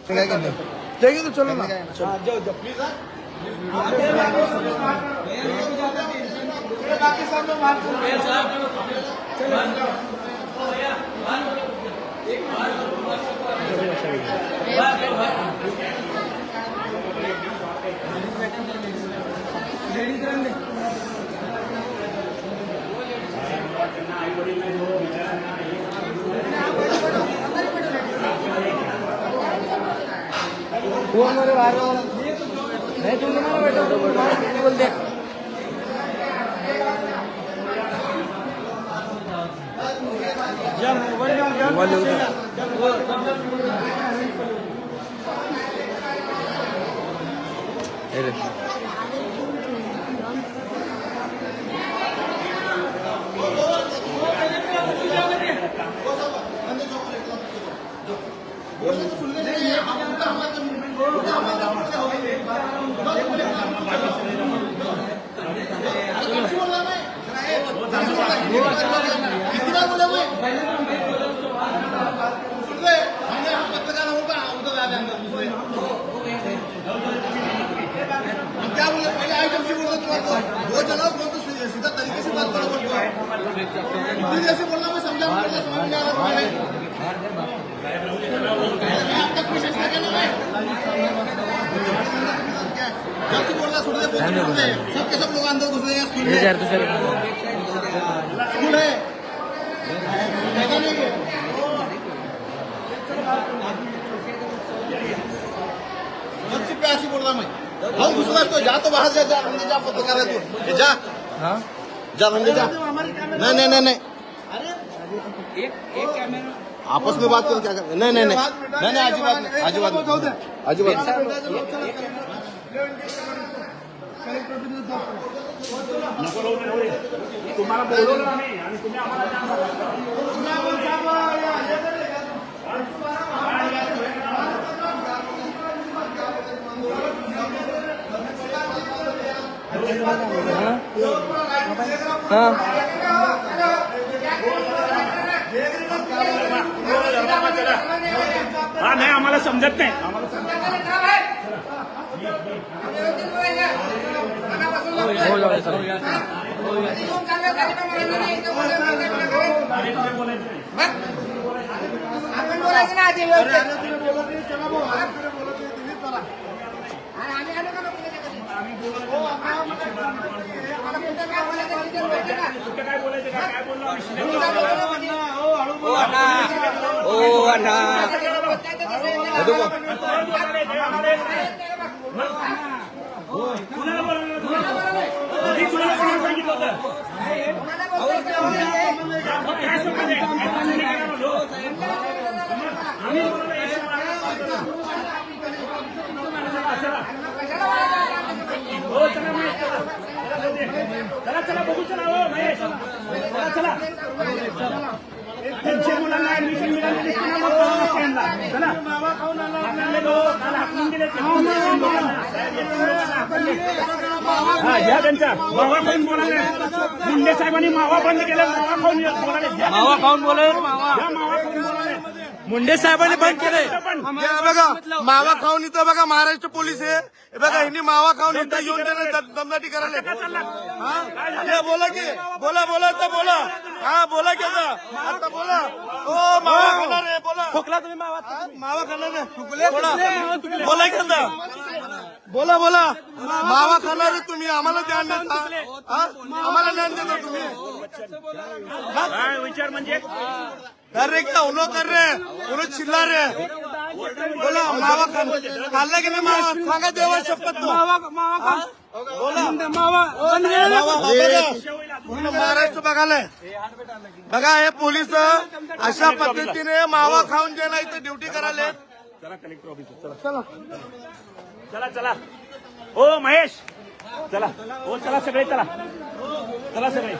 जाएंगे तो चलो ना, जाओ जाओ प्लीज। बाकी सब लोग वो हमारे बाहर नहीं, तुम तुम्हारा बैठो तो बोल दे। क्या बोले पहले आइटम से बोल दो, वो चलाओ, वो तो सीधा तरीके से बात करो। जैसे बोलना मैं समझा, समझ में आ रहा है आप तक कोशिश करके ना मैं जब से बोलना सुन दे, सबके सब लोग अंदर घुस रहे हैं। स्कूल है जब से प्यासी बोल रहा मैं, हम घुस रहा तो जा, तो बाहर जा, जा अंदर जा, पता कर रहे तू जा, जा अंदर जा। नहीं नहीं नहीं नहीं, एक कैमरा आपस में बात करो, क्या कर? नहीं नहीं नहीं नहीं नहीं, आजी बात आजी बात आजी बात तुम्हाला बोलवलं आम्ही आणि तुम्ही आम्हाला हा नाही, आम्हाला समजत नाही, आम्हाला आपण बोलायचं ना आधी काय बोलायचं, काय बोललो चला चला बघू, चला हो महेश, चला चला त्यांच्या मुलांना ऍडमिशन मिळालेली चला हा घ्या त्यांच्या मावा खाऊन बोलायला. मुंडे साहेबांनी मावा बंद केला, मावा खाऊन बोलायला, मावा खाऊन बोले, मावा मावा खाऊन बोलायला. मुंडे साहेबांनी बंद केले बघा, मावा खाऊन इथं बघा महाराष्ट्र पोलीस आहे बघा, यांनी मावा खाऊन इथं येऊन दमदाटी करायला. बोला की बोला बोला तर बोला, हा बोला की आता बोला. हो मावा खाणार आहे, बोला. खोकला तुम्ही मावा खाणार आहे, बोला बोला की आता बोला बोला. मावा खाणार आहे तुम्ही, आम्हाला ज्ञान देता, आम्हाला ज्ञान देता तुम्ही. विचार म्हणजे कर रहे क्या उन्हों कर रहे, उन्हों चिल्ला रहे. बोला मावा खाल्ला की नाही मावा, सांगा देवा शपथ. बोला मावा महाराष्ट्र बघायला बघा, हे पोलीस अशा पद्धतीने मावा खाऊन गेला इथं ड्युटी करायला. चला कलेक्टर ऑफिसर, चला चला चला हो महेश, चला हो, चला सगळे, चला चला सगळे.